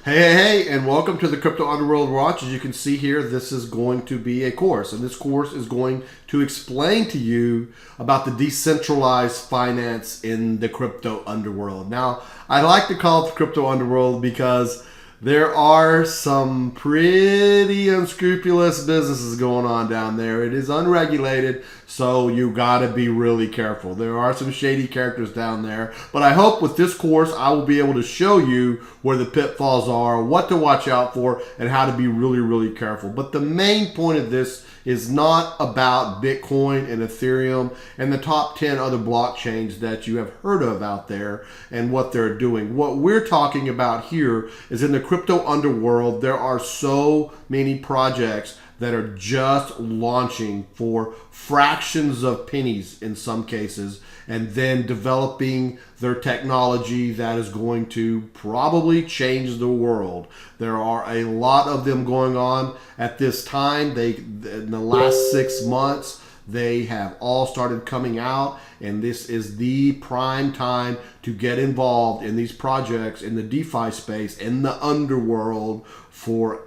Hey, and welcome to the Crypto Underworld Watch. As you can see here, this is going to be a course, and this course is going to explain to you about the decentralized finance in the crypto underworld. Now, I like to call it the crypto underworld because there are some pretty unscrupulous businesses going on down there. It is unregulated, so you got to be really careful. There are some shady characters down there, but I hope with this course I will be able to show you where the pitfalls are, what to watch out for, and how to be really, really careful. But the main point of this is not about Bitcoin and Ethereum and the top 10 other blockchains that you have heard of out there and what they're doing. What we're talking about here is in the crypto underworld, there are so many projects that are just launching for fractions of pennies in some cases, and then developing their technology that is going to probably change the world. There are a lot of them going on at this time. In the last 6 months, they have all started coming out, and this is the prime time to get involved in these projects in the DeFi space, in the underworld, for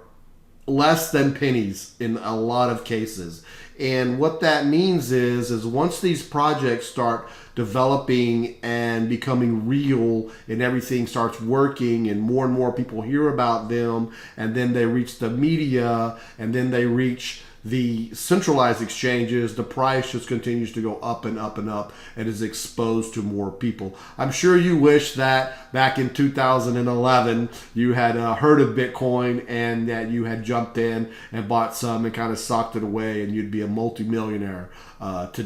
less than pennies in a lot of cases. And what that means is once these projects start developing and becoming real and everything starts working and more people hear about them, and then they reach the media, and then they reach the centralized exchanges, the price just continues to go up and up and up and is exposed to more people. I'm sure you wish that back in 2011 you had heard of Bitcoin and that you had jumped in and bought some and kind of socked it away, and you'd be a multimillionaire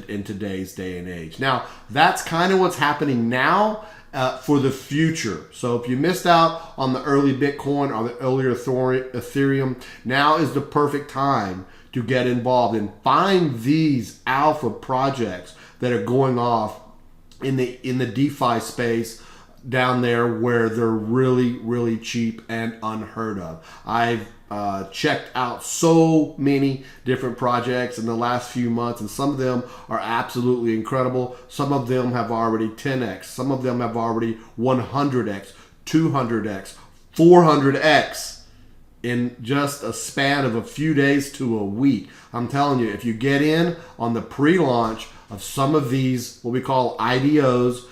in today's day and age. Now, that's kind of what's happening now. For the future. So if you missed out on the early Bitcoin or the earlier Ethereum, now is the perfect time to get involved and find these alpha projects that are going off in the DeFi space down there where they're really cheap and unheard of. I've checked out so many different projects in the last few months, and some of them are absolutely incredible. Some of them have already 10x. Some of them have already 100x, 200x, 400x in just a span of a few days to a week. I'm telling you, if you get in on the pre-launch of some of these, what we call IDOs,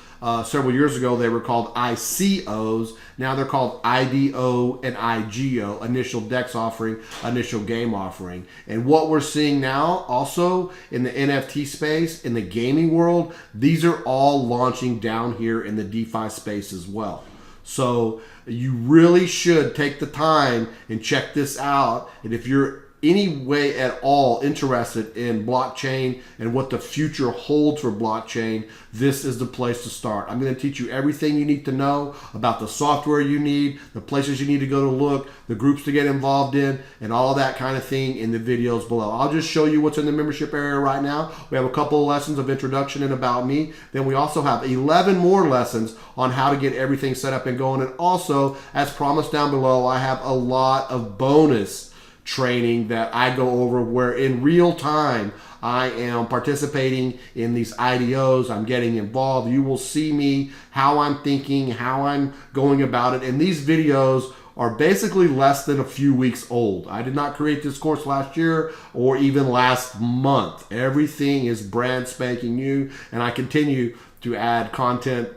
several years ago they were called ICOs. Now they're called IDO and IGO, initial DEX offering, initial game offering. And what we're seeing now also in the NFT space, in the gaming world, these are all launching down here in the DeFi space as well. So you really should take the time and check this out. And if you're any way at all interested in blockchain and what the future holds for blockchain, this is the place to start. I'm going to teach you everything you need to know about the software you need, the places you need to go to look, the groups to get involved in, and all of that kind of thing in the videos below. I'll just show you what's in the membership area right now. We have a couple of lessons of introduction and about me. Then we also have 11 more lessons on how to get everything set up and going. And also, as promised down below, I have a lot of bonus training that I go over where in real time I am participating in these IDOs. I'm getting involved. You will see me, how I'm thinking, how I'm going about it. And these videos are basically less than a few weeks old. I did not create this course last year or even last month. Everything is brand spanking new, and I continue to add content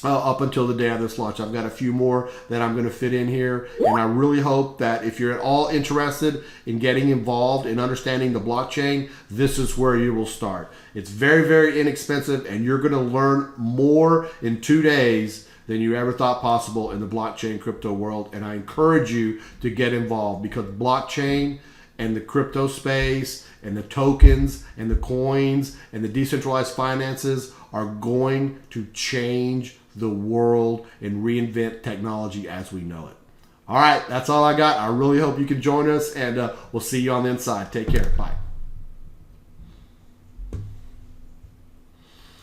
up until the day of this launch. I've got a few more that I'm going to fit in here, and I really hope that if you're at all interested in getting involved in understanding the blockchain, this is where you will start. It's very inexpensive, and you're going to learn more in 2 days than you ever thought possible in the blockchain crypto world. And I encourage you to get involved, because blockchain and the crypto space and the tokens and the coins and the decentralized finances are going to change the world and reinvent technology as we know it. All right, that's all I got. I really hope you can join us, and we'll see you on the inside. Take care. Bye.